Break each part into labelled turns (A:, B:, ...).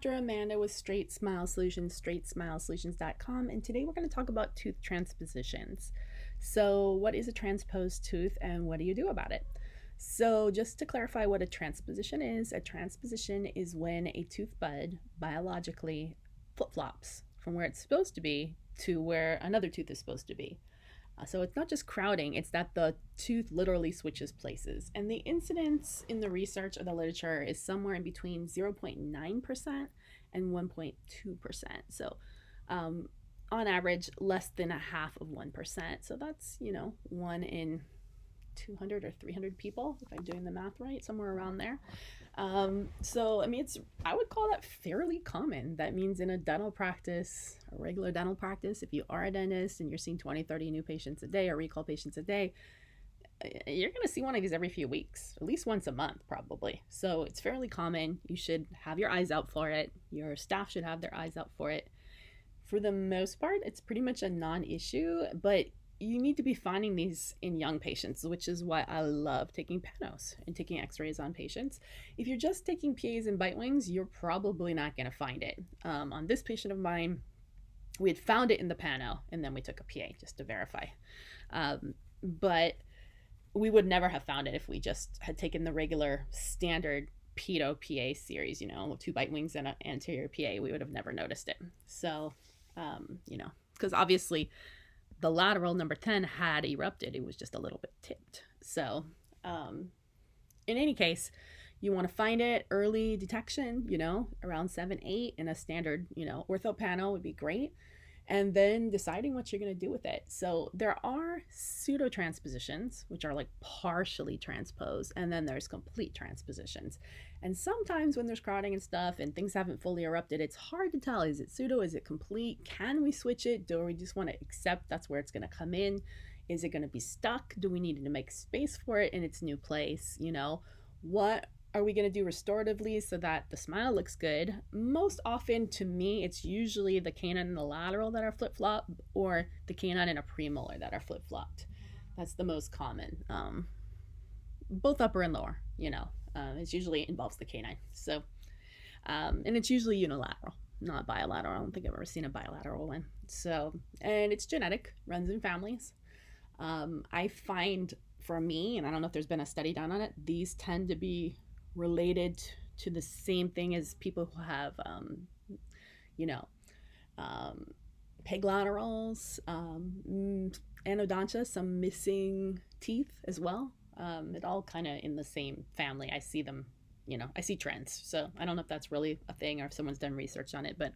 A: Dr. Amanda with StraightSmile Solutions, StraightSmileSolutions.com, and today we're going to talk about tooth transpositions. So, what is a transposed tooth and what do you do about it? So, just to clarify what a transposition is when a tooth bud biologically flip flops from where it's supposed to be to where another tooth is supposed to be. So it's not just crowding, it's that the tooth literally switches places. And the incidence in the research or the literature is somewhere in between 0.9% and 1.2%. So on average, less than a half of 1%. So that's, 1 in 200 or 300 people, if I'm doing the math right, somewhere around there. I would call that fairly common. That means in a dental practice, a regular dental practice, if you are a dentist and you're seeing 20, 30 new patients a day or recall patients a day, you're going to see one of these every few weeks, at least once a month, probably. So it's fairly common. You should have your eyes out for it. Your staff should have their eyes out for it. For the most part, it's pretty much a non-issue, but you need to be finding these in young patients, which is why I love taking panos and taking x-rays on patients. If you're just taking PAs and bite wings, you're probably not going to find it. On this patient of mine, we had found it in the pano, and then we took a PA just to verify. But we would never have found it if we just had taken the regular standard pedo PA series, 2 bite wings and an anterior PA. We would have never noticed it. So, because obviously the lateral number 10 had erupted. It was just a little bit tipped. So in any case, you want to find it early detection, around 7, 8 in a standard, ortho panel would be great. And then deciding what you're going to do with it. So there are pseudo transpositions, which are like partially transposed, and then there's complete transpositions. And sometimes when there's crowding and stuff and things haven't fully erupted, it's hard to tell. Is it pseudo? Is it complete? Can we switch it? Do we just want to accept that's where it's going to come in? Is it going to be stuck? Do we need to make space for it in its new place? What are we going to do restoratively so that the smile looks good? Most often, to me, it's usually the canine and the lateral that are flip-flopped, or the canine and a premolar that are flip-flopped. That's the most common. Both upper and lower, it usually involves the canine. So, and it's usually unilateral, not bilateral. I don't think I've ever seen a bilateral one. So, and it's genetic, runs in families. I find for me, and I don't know if there's been a study done on it, these tend to be related to the same thing as people who have, peg laterals, anodontia, some missing teeth as well. It all kind of in the same family. I see them, I see trends. So I don't know if that's really a thing or if someone's done research on it, but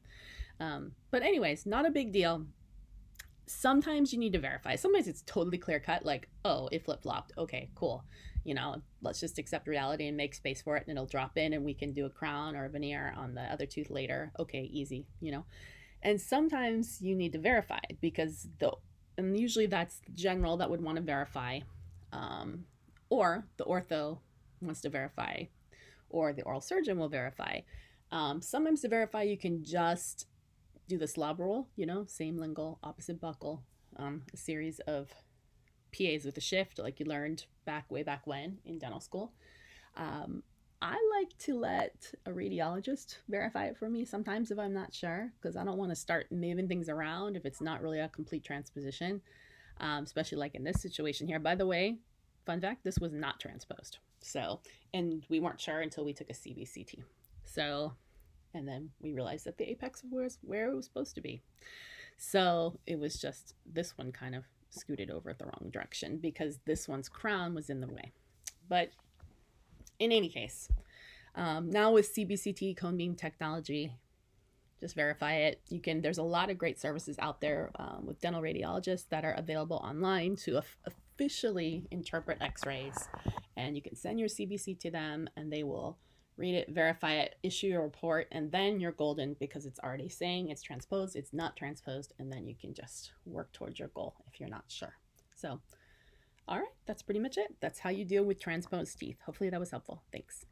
A: anyways, not a big deal. Sometimes you need to verify. Sometimes it's totally clear cut, like, oh, it flip-flopped. Okay, cool. Let's just accept reality and make space for it, and it'll drop in and we can do a crown or a veneer on the other tooth later. Okay, easy, And sometimes you need to verify because and usually that's the general that would want to verify, or the ortho wants to verify, or the oral surgeon will verify. Sometimes to verify, you can just do the slob roll, same lingual, opposite buccal, a series of PAs with a shift, like you learned way back when in dental school. I like to let a radiologist verify it for me sometimes if I'm not sure, because I don't want to start moving things around if it's not really a complete transposition, especially like in this situation here. By the way, fun fact, this was not transposed. So, and we weren't sure until we took a CBCT. So, and then we realized that the apex was where it was supposed to be. So it was just this one kind of scooted over the wrong direction because this one's crown was in the way. But in any case, now with CBCT cone beam technology, just verify it. There's a lot of great services out there with dental radiologists that are available online to officially interpret x-rays, and you can send your CBC to them and they will read it, verify it, issue a report, and then you're golden because it's already saying it's transposed, it's not transposed, and then you can just work towards your goal if you're not sure. So, all right, that's pretty much it. That's how you deal with transposed teeth. Hopefully that was helpful. Thanks.